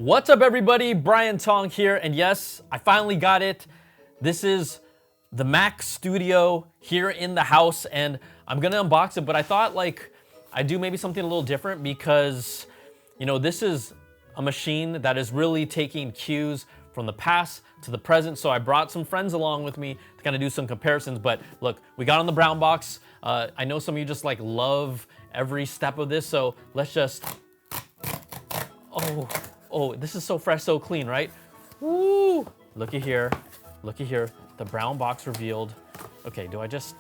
What's up, everybody? Brian Tong here, and yes, I finally got it. This is the Mac Studio here in the house, and I'm gonna unbox it, but I thought I'd do maybe something a little different because, this is a machine that is really taking cues from the past to the present, so I brought some friends along with me to kind of do some comparisons, but look, we got on the brown box. I know some of you just love every step of this, so let's just, oh, this is so fresh, so clean, right? Woo! Looky here, the brown box revealed. Okay, do I just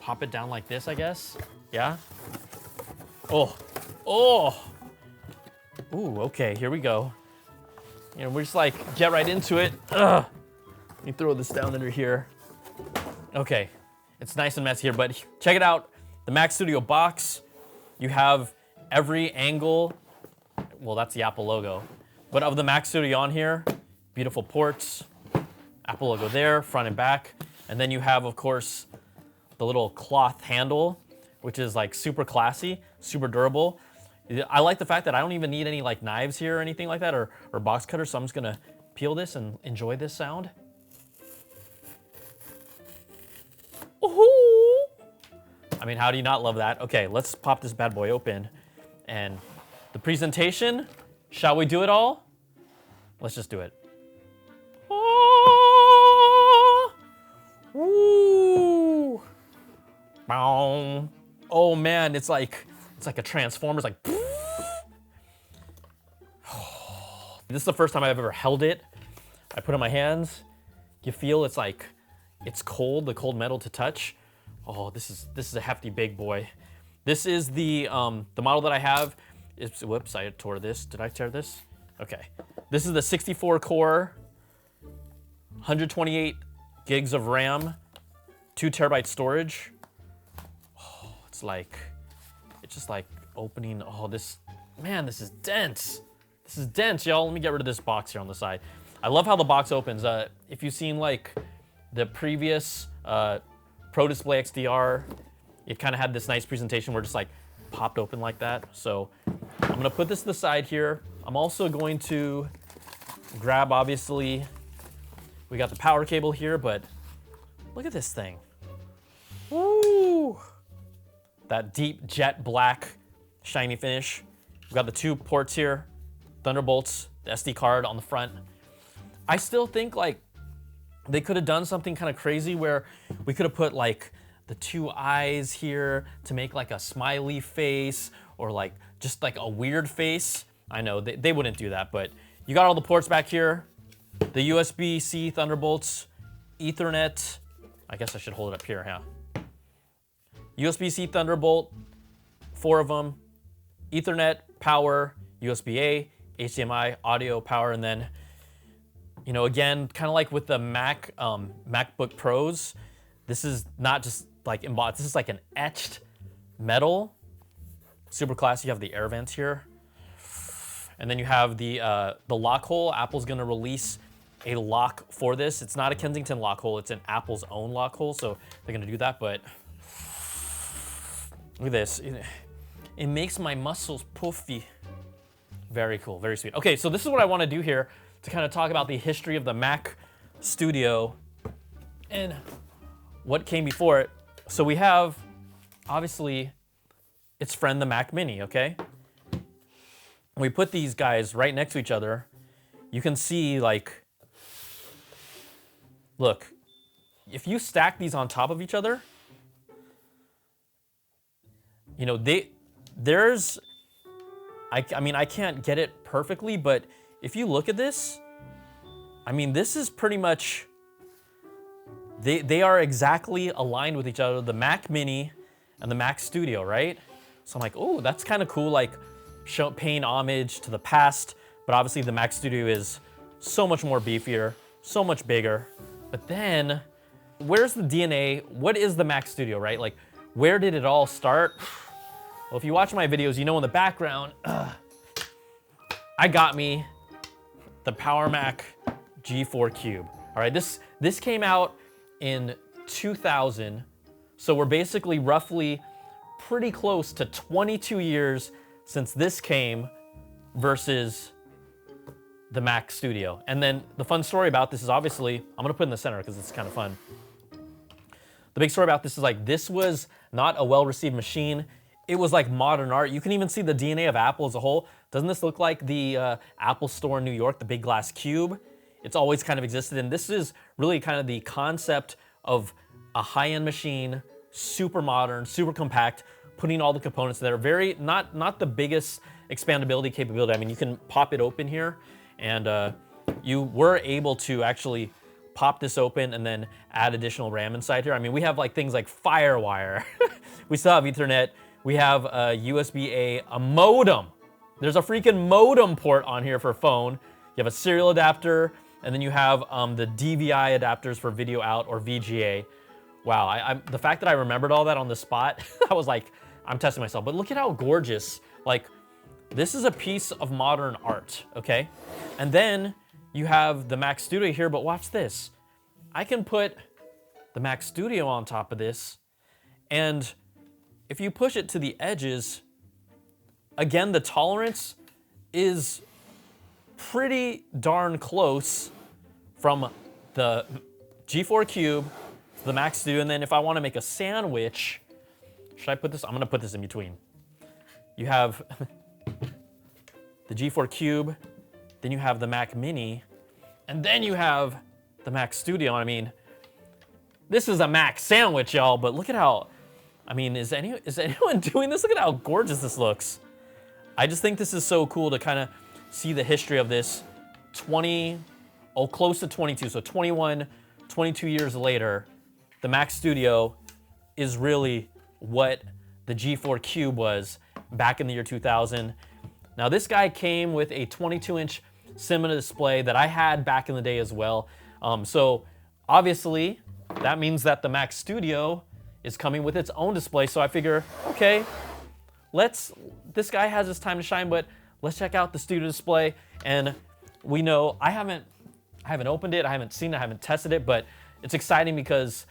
pop it down like this, I guess? Yeah? Oh, ooh, okay, here we go. We're just get right into it. Ugh. Let me throw this down under here. Okay, it's nice and messy here, but check it out. The Mac Studio box, you have every angle. Well, that's the Apple logo. But of the Mac Studio on here, beautiful ports, Apple logo there, front and back. And then you have, of course, the little cloth handle, which is super classy, super durable. I like the fact that I don't even need any knives here or anything like that, or box cutters, so I'm just gonna peel this and enjoy this sound. Ooh. I mean, how do you not love that? Okay, let's pop this bad boy open. And the presentation, shall we do it all? Let's just do it. Oh, ooh. Oh man, it's like a Transformers, This is the first time I've ever held it. I put it in my hands. You feel it's cold, the cold metal to touch. Oh, this is a hefty big boy. This is the model that I have. Whoops, I tore this. Did I tear this? Okay. This is the 64 core, 128 gigs of RAM, 2 terabyte storage. Oh, it's just opening. Oh, this is dense. This is dense, y'all. Let me get rid of this box here on the side. I love how the box opens. If you've seen the previous Pro Display XDR, it kind of had this nice presentation where it just popped open like that. So I'm gonna put this to the side here. I'm also going to grab, obviously, we got the power cable here, but look at this thing. Woo! That deep jet black shiny finish. We've got the 2 ports here, Thunderbolts, the SD card on the front. I still think they could have done something kind of crazy where we could have put the 2 eyes here to make a smiley face, or just a weird face. I know they wouldn't do that, but you got all the ports back here, the USB-C Thunderbolts, Ethernet. I guess I should hold it up here, huh? USB-C Thunderbolt, 4 of them, Ethernet, power, USB-A, HDMI, audio, power, and then, again, kind of with the MacBook Pros, this is not just embossed, this is an etched metal. Super classy. You have the air vents here. And then you have the lock hole. Apple's gonna release a lock for this. It's not a Kensington lock hole, it's an Apple's own lock hole, so they're gonna do that, but look at this. It makes my muscles puffy. Very cool, very sweet. Okay, so this is what I wanna do here to kind of talk about the history of the Mac Studio and what came before it. So we have, obviously, its friend, the Mac Mini, okay? When we put these guys right next to each other, you can see, look, if you stack these on top of each other, I mean, I can't get it perfectly, but if you look at this, I mean, this is pretty much, they are exactly aligned with each other, the Mac Mini and the Mac Studio, right? So I'm oh, that's kind of cool, paying homage to the past, but obviously the Mac Studio is so much more beefier, so much bigger. But then, where's the DNA? What is the Mac Studio, right? Where did it all start? Well, if you watch my videos, in the background, I got me the PowerMac G4 Cube. All right, this came out in 2000, so we're basically roughly pretty close to 22 years since this came versus the Mac Studio. And then the fun story about this is obviously, I'm gonna put it in the center because it's kind of fun. The big story about this is like, this was not a well-received machine. It was like modern art. You can even see the DNA of Apple as a whole. Doesn't this look like the Apple store in New York, the big glass cube? It's always kind of existed. And this is really kind of the concept of a high-end machine, super modern, super compact, putting all the components that are very, not the biggest expandability capability. I mean, you can pop it open here, and you were able to actually pop this open and then add additional RAM inside here. I mean, we have like things like FireWire. We still have Ethernet. We have a USB-A, a modem. There's a freaking modem port on here for phone. You have a serial adapter, and then you have the DVI adapters for video out or VGA. Wow, the fact that I remembered all that on the spot, I was like, I'm testing myself. But look at how gorgeous, like, this is a piece of modern art, okay? And then you have the Mac Studio here, but watch this. I can put the Mac Studio on top of this, and if you push it to the edges, again, the tolerance is pretty darn close from the G4 Cube to the Mac Studio. And then if I want to make a sandwich, should I put this? I'm going to put this in between. You have the G4 Cube, then you have the Mac Mini, and then you have the Mac Studio. I mean, this is a Mac sandwich, y'all, but look at how, I mean, is anyone doing this? Look at how gorgeous this looks. I just think this is so cool to kind of see the history of this close to 22, so 21, 22 years later, the Mac Studio is really what the G4 Cube was back in the year 2000. Now this guy came with a 22-inch cinema display that I had back in the day as well. So obviously that means that the Mac Studio is coming with its own display. So I figure, okay, this guy has his time to shine, but let's check out the Studio display. And we know, I haven't opened it, I haven't seen it, I haven't tested it, but it's exciting because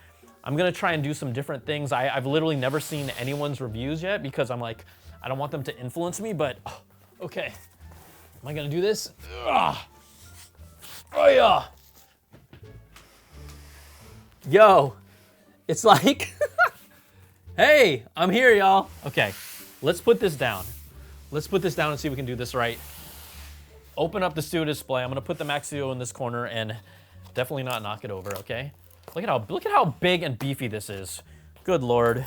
I'm gonna try and do some different things. I've literally never seen anyone's reviews yet because I'm like, I don't want them to influence me, but okay. Am I gonna do this? Ugh. Oh yeah. Yo, it's like, hey, I'm here, y'all. Okay, let's put this down. Let's put this down and see if we can do this right. Open up the Studio display. I'm gonna put the Mac Studio in this corner and definitely not knock it over, okay? Look at how big and beefy this is. Good Lord.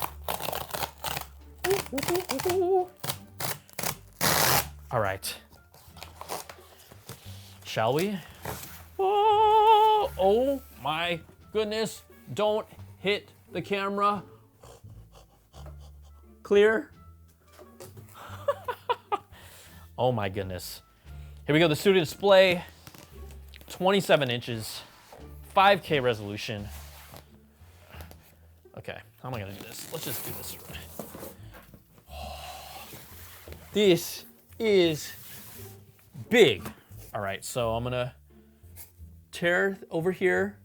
All right. Shall we? Oh my goodness. Don't hit the camera. Clear? Oh my goodness. Here we go, the Studio display, 27 inches, 5K resolution. Okay, how am I gonna do this? Let's just do this. This is big. All right, so I'm gonna tear over here.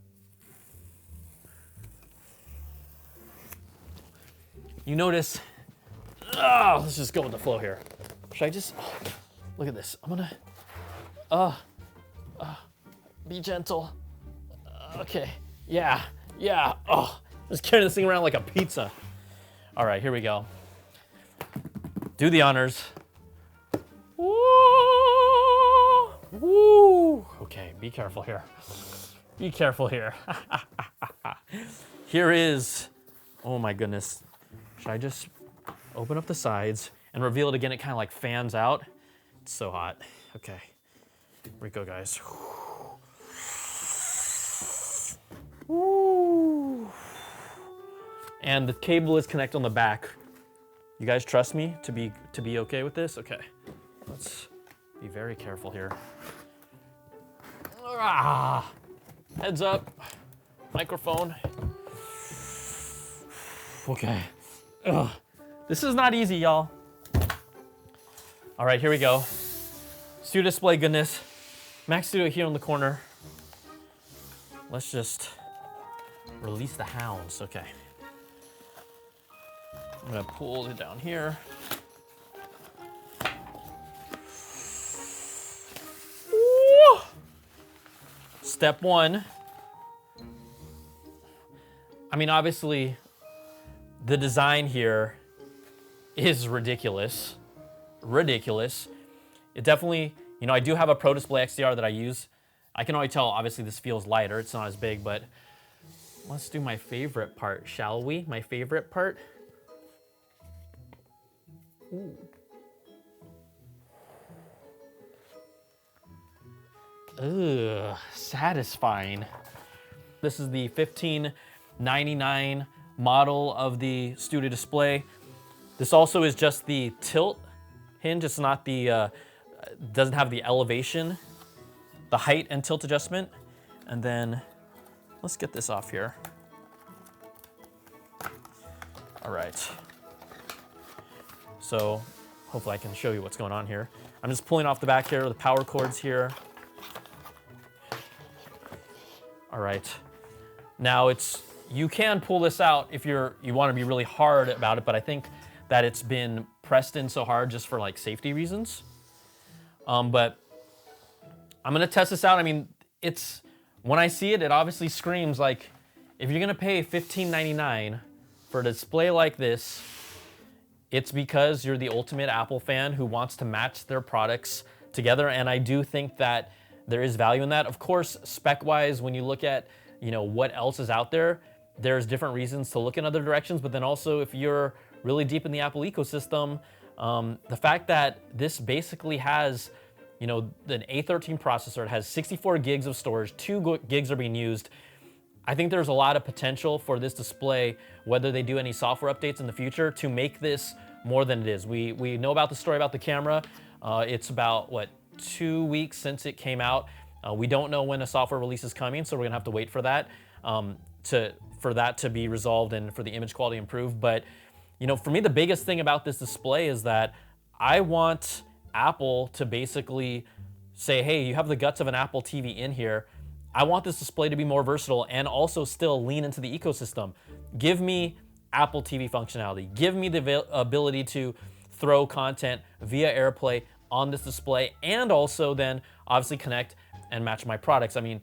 You notice, let's just go with the flow here. Should I just, look at this. I'm gonna, be gentle. Okay, yeah, just carrying this thing around like a pizza. All right, here we go. Do the honors. Woo! Okay, be careful here. Be careful here. Here is, oh my goodness. Should I just open up the sides and reveal it again? It kind of like fans out. It's so hot. Okay, here we go, guys. Woo. And the cable is connected on the back. You guys trust me to be okay with this? Okay, let's be very careful here. Heads up, microphone. Okay. Ugh. This is not easy, y'all. All right, here we go. Studio display goodness. Mac Studio here in the corner. Let's just release the hounds. Okay. I'm gonna pull it down here. Woo! step one. I mean, obviously, the design here is ridiculous. Ridiculous. It definitely, you know, I do have a Pro Display XDR that I use. I can already tell, obviously, this feels lighter. It's not as big, but let's do my favorite part, shall we? My favorite part. Ooh. Ugh, satisfying. This is the $15.99 model of the Studio Display. This also is just the tilt hinge. It's not the, doesn't have the elevation, the height and tilt adjustment. And then let's get this off here. All right. So hopefully I can show you what's going on here. I'm just pulling off the back here, the power cords here. All right. Now you can pull this out if you want to be really hard about it, but I think that it's been pressed in so hard just for like safety reasons. But I'm gonna test this out. I mean, when I see it, it obviously screams like, if you're gonna pay $15.99 for a display like this, it's because you're the ultimate Apple fan who wants to match their products together. And I do think that there is value in that. Of course, spec-wise, when you look at, you know, what else is out there, there's different reasons to look in other directions. But then also, if you're really deep in the Apple ecosystem, the fact that this basically has, you know, an A13 processor, it has 64 gigs of storage, 2 gigs are being used. I think there's a lot of potential for this display, whether they do any software updates in the future, to make this more than it is. We know about the story about the camera. It's about, what, 2 weeks since it came out. We don't know when a software release is coming, so we're gonna have to wait for that for that to be resolved and for the image quality improved. But you know, for me, the biggest thing about this display is that I want Apple to basically say, hey, you have the guts of an Apple TV in here. I want this display to be more versatile and also still lean into the ecosystem. Give me Apple TV functionality. Give me the ability to throw content via AirPlay on this display, and also then obviously connect and match my products. I mean,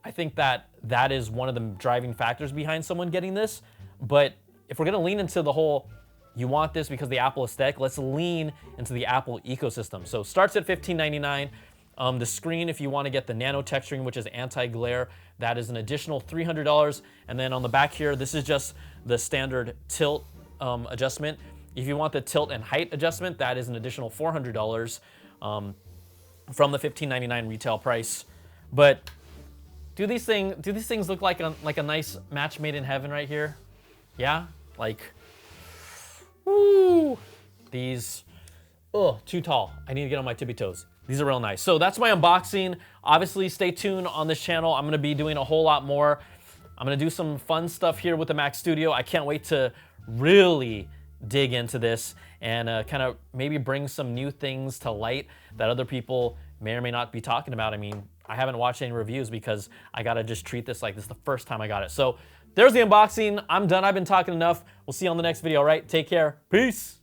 I think that that is one of the driving factors behind someone getting this. But if we're gonna lean into the whole, you want this because the Apple aesthetic, let's lean into the Apple ecosystem. So starts at $15.99. The screen, if you want to get the nano texturing, which is anti-glare, that is an additional $300. And then on the back here, this is just the standard tilt adjustment. If you want the tilt and height adjustment, that is an additional $400 from the $15.99 retail price. But do these things look like a nice match made in heaven right here? Yeah, like, woo! These, oh, too tall. I need to get on my tippy toes. These are real nice. So that's my unboxing. Obviously, stay tuned on this channel. I'm gonna be doing a whole lot more. I'm gonna do some fun stuff here with the Mac Studio. I can't wait to really dig into this and kind of maybe bring some new things to light that other people may or may not be talking about. I mean, I haven't watched any reviews because I gotta just treat this like this is the first time I got it. So there's the unboxing. I'm done. I've been talking enough. We'll see you on the next video, all right? Take care. Peace.